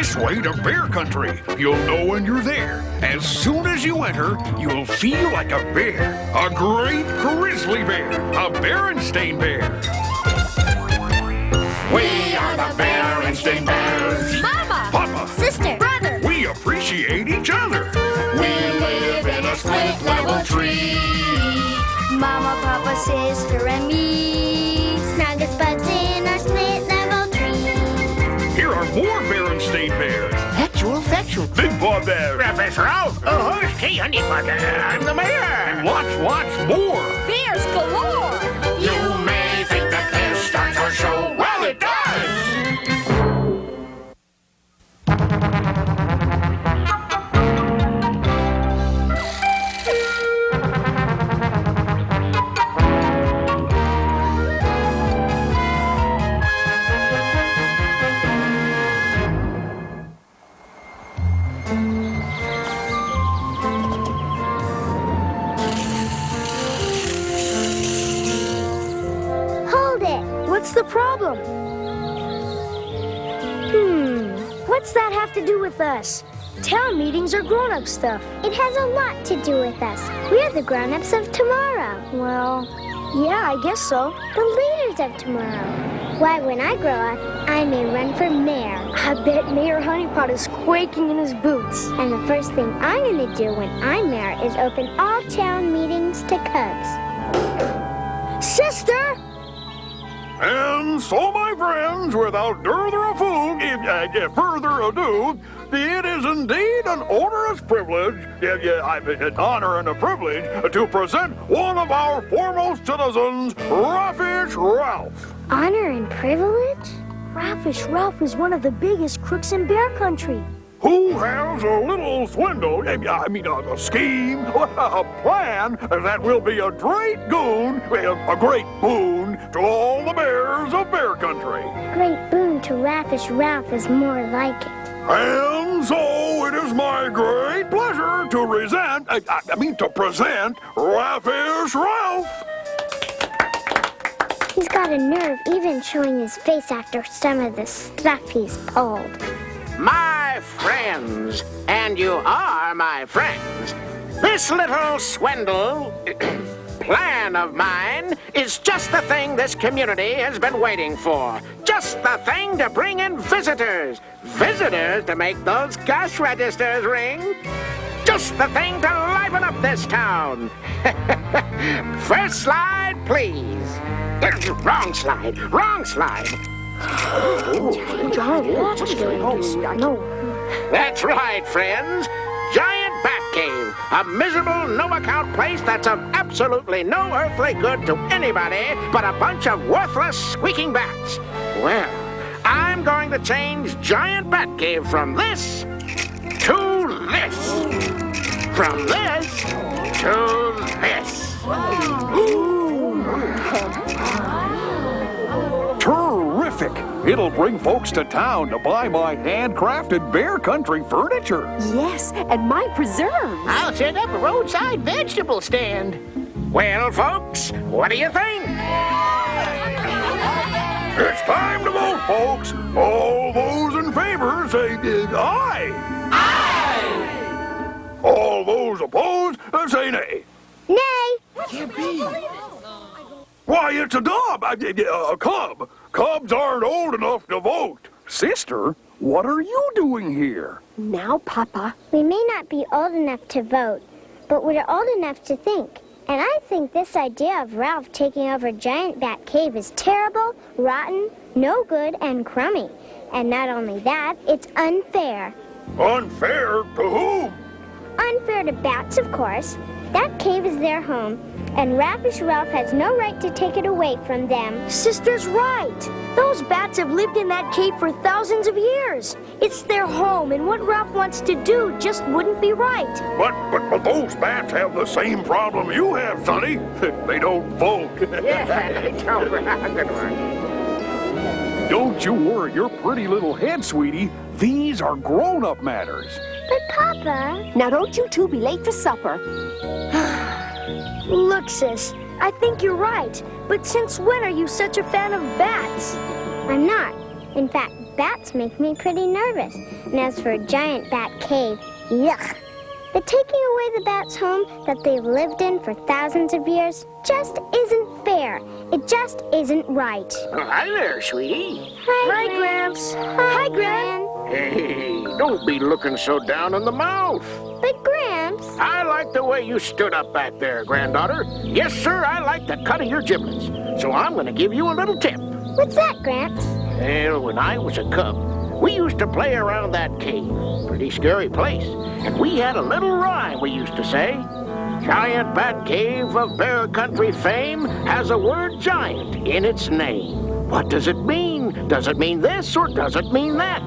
This way to bear country. You'll know when you're there. As soon as you enter, you'll feel like a bear. A great grizzly bear. A Berenstain bear. We are the Berenstain Bears. Mama! Papa! Sister! Brother! We appreciate each other. We live in a split-level tree. Mama, Papa, sister, and me. Snug as bugs in our split-level tree. Here are more Berenstain bears. Factual. Big Paw Bear. Raffish Ralph. Who's Tea Honeypot? I'm the mayor. And lots more. Bears galore! You may think that this starts our show. Well, it does. What's the problem? What's that have to do with us? Town meetings are grown-up stuff. It has a lot to do with us. We're the grown-ups of tomorrow. Well, yeah, I guess so. The leaders of tomorrow. Why, when I grow up, I may run for mayor. I bet Mayor Honeypot is quaking in his boots. And the first thing I'm going to do when I'm mayor is open all town meetings to cubs. Sister! And so, my friends, without further ado, it is indeed an onerous privilege, an honor and a privilege, to present one of our foremost citizens, Raffish Ralph. Honor and privilege? Raffish Ralph is one of the biggest crooks in bear country. Who has a little swindle, a scheme, a plan that will be a great boon to all the bears of bear country. Great boon to Raffish Ralph is more like it. And so it is my great pleasure to present Raffish Ralph. He's got a nerve even showing his face after some of the stuff he's pulled. My friends, and you are my friends, this little swindle plan of mine is just the thing this community has been waiting for. Just the thing to bring in visitors. Visitors to make those cash registers ring. Just the thing to liven up this town. First slide, please. Wrong slide. That's right, friends. Giant Bat Cave, a miserable, no-account place that's of absolutely no earthly good to anybody but a bunch of worthless, squeaking bats. Well, I'm going to change Giant Bat Cave from this to this. From this to this. Terrific! It'll bring folks to town to buy my handcrafted bear country furniture. Yes, and my preserves. I'll set up a roadside vegetable stand. Well, folks, what do you think? It's time to vote, folks. All those in favor say aye. Aye! All those opposed say nay. Nay! Can't be. Why, it's a cub. Cubs aren't old enough to vote. Sister, what are you doing here? Now, Papa. We may not be old enough to vote, but we're old enough to think. And I think this idea of Ralph taking over Giant Bat Cave is terrible, rotten, no good, and crummy. And not only that, it's unfair. Unfair to whom? Unfair to bats, of course. That cave is their home, and Raffish Ralph has no right to take it away from them. Sister's right. Those bats have lived in that cave for thousands of years. It's their home, and what Ralph wants to do just wouldn't be right. But those bats have the same problem you have, Sonny. They don't vote. Yeah, good one. Don't you worry your pretty little head, sweetie. These are grown-up matters. But, Papa... Now don't you two be late for supper. Look, sis, I think you're right. But since when are you such a fan of bats? I'm not. In fact, bats make me pretty nervous. And as for a giant bat cave, yuck. But taking away the bats' home that they've lived in for thousands of years just isn't fair. It just isn't right. Oh, hi there, sweetie. Hi, Gramps. Hi, Gran. Hey, don't be looking so down in the mouth. But Gramps, I like the way you stood up back there, granddaughter. Yes, sir, I like the cut of your giblets. So I'm going to give you a little tip. what's that, Gramps? Well, when I was a cub, we used to play around that cave. Pretty scary place. And we had a little rhyme we used to say. Giant Bat Cave of Bear Country fame has a word giant in its name. What does it mean? Does it mean this or does it mean that?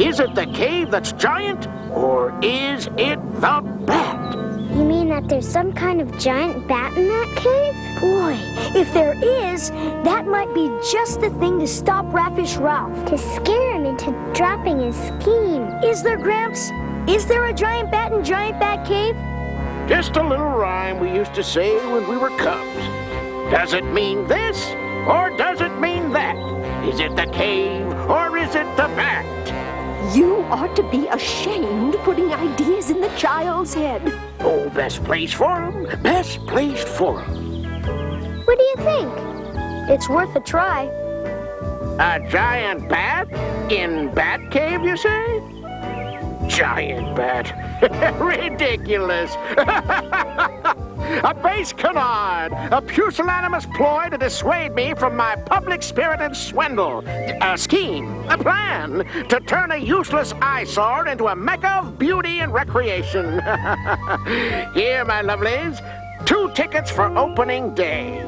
Is it the cave that's giant or is it the bat? You mean that there's some kind of giant bat in that cave? Boy, if there is, that might be just the thing to stop Raffish Ralph. To scare him into dropping his scheme. Is there, Gramps? Is there a giant bat in Giant Bat Cave? Just a little rhyme we used to say when we were cubs. Does it mean this or does it mean that? Is it the cave or is it the bat? You ought to be ashamed putting ideas in the child's head. Oh, best place for 'em. Best place for 'em. What do you think? It's worth a try. A giant bat in Bat Cave, you say? Giant bat. Ridiculous. A base canard, a pusillanimous ploy to dissuade me from my public-spirited swindle, a scheme, a plan to turn a useless eyesore into a mecca of beauty and recreation. Here, my lovelies, 2 tickets for opening day.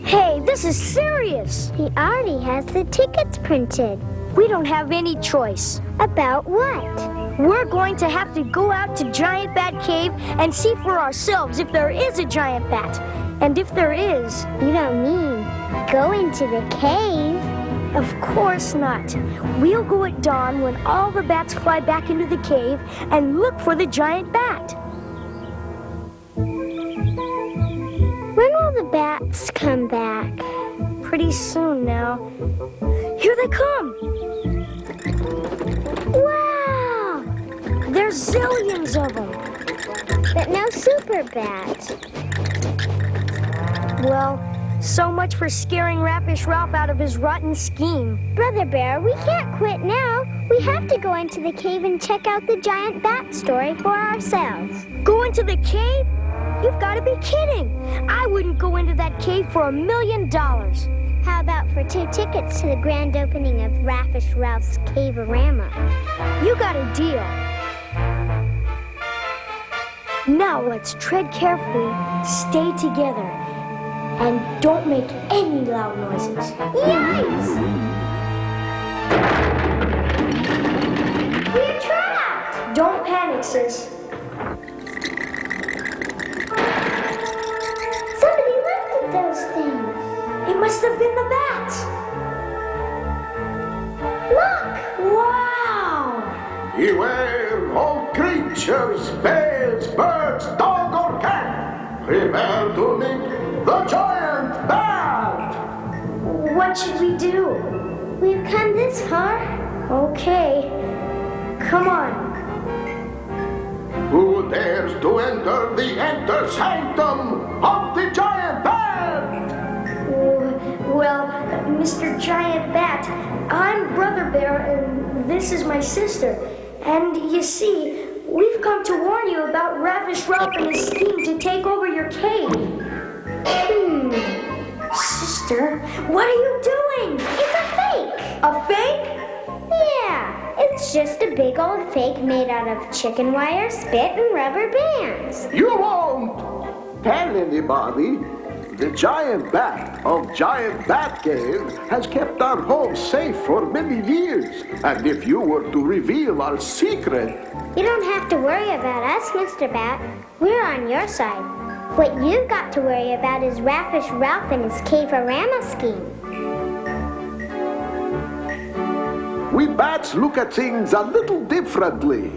Hey, this is serious. He already has the tickets printed. We don't have any choice. About what? We're going to have to go out to Giant Bat Cave and see for ourselves if there is a giant bat. And if there is, You don't mean go into the cave? of course not. We'll go at dawn when all the bats fly back into the cave and look for the giant bat. When will the bats come back? Pretty soon now. Here they come. Wow! There's zillions of them. But no super bats. Well, so much for scaring Raffish Ralph out of his rotten scheme. Brother Bear, we can't quit now. We have to go into the cave and check out the giant bat story for ourselves. Go into the cave? You've got to be kidding. I wouldn't go into that cave for $1 million. How about for 2 tickets to the grand opening of Raffish Ralph's Cave-orama? You got a deal. Now let's tread carefully, stay together, and don't make any loud noises. Yikes! We're trapped! Don't panic, sis. Somebody lifted those things. It must have been the bats. Look! Wow! Beware, all creatures, bears, birds, dog, or cat. Prepare to meet the giant bat. What should we do? We've come this far. Okay. Come on. Who dares to enter the enter sanctum of the giant bat? Well, Mr. Giant Bat, I'm Brother Bear, and this is my sister. And you see, we've come to warn you about Raffish Ralph and his scheme to take over your cave. Sister, what are you doing? It's a fake! A fake? Yeah, it's just a big old fake made out of chicken wire, spit, and rubber bands. You won't tell anybody. The giant bat of Giant Bat Cave has kept our home safe for many years. And if you were to reveal our secret, You don't have to worry about us, Mr. Bat. We're on your side. What you've got to worry about is Raffish Ralph and his Cave-orama scheme. we bats look at things a little differently.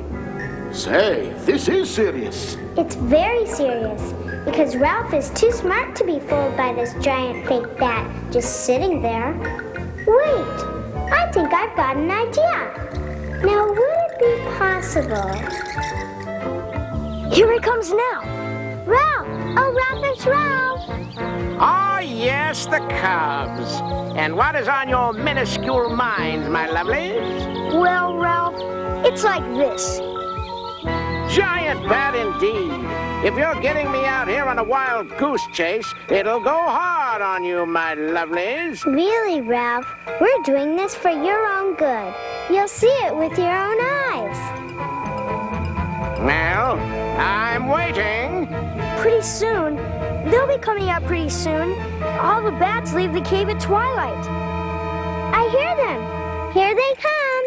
Say, this is serious. It's very serious, because Ralph is too smart to be fooled by this giant fake bat just sitting there. Wait, I think think I've got an idea. Now, would it be possible? Here he comes now. Ralph! Oh, Raffish Ralph! Oh, yes, the Cubs. And what is on your minuscule minds, my lovelies? Well, Ralph, it's like this. Giant bat indeed. If you're getting me out here on a wild goose chase, it'll go hard on you, my lovelies. Really, Ralph, we're doing this for your own good. You'll see it with your own eyes. Well, I'm waiting. Pretty soon. They'll be coming out pretty soon. All the bats leave the cave at twilight. I hear them. Here they come.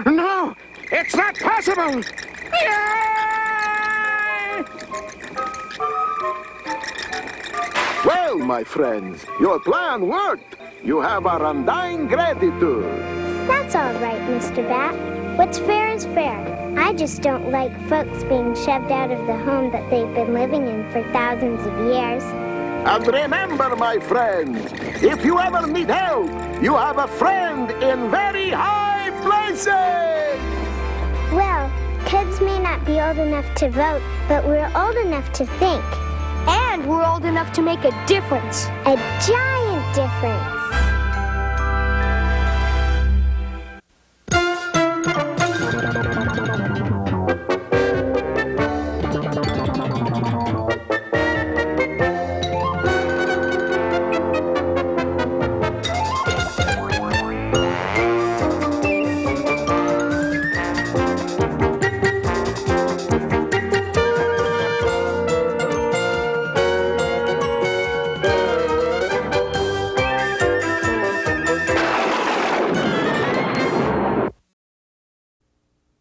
No, it's not possible. Yay! Well, my friends, your plan worked. You have our undying gratitude. That's all right, Mr. Bat. What's fair is fair. I just don't like folks being shoved out of the home that they've been living in for thousands of years. And remember, my friends, if you ever need help, you have a friend in very high places. Well, kids may not be old enough to vote, but we're old enough to think. And we're old enough to make a difference. A giant difference.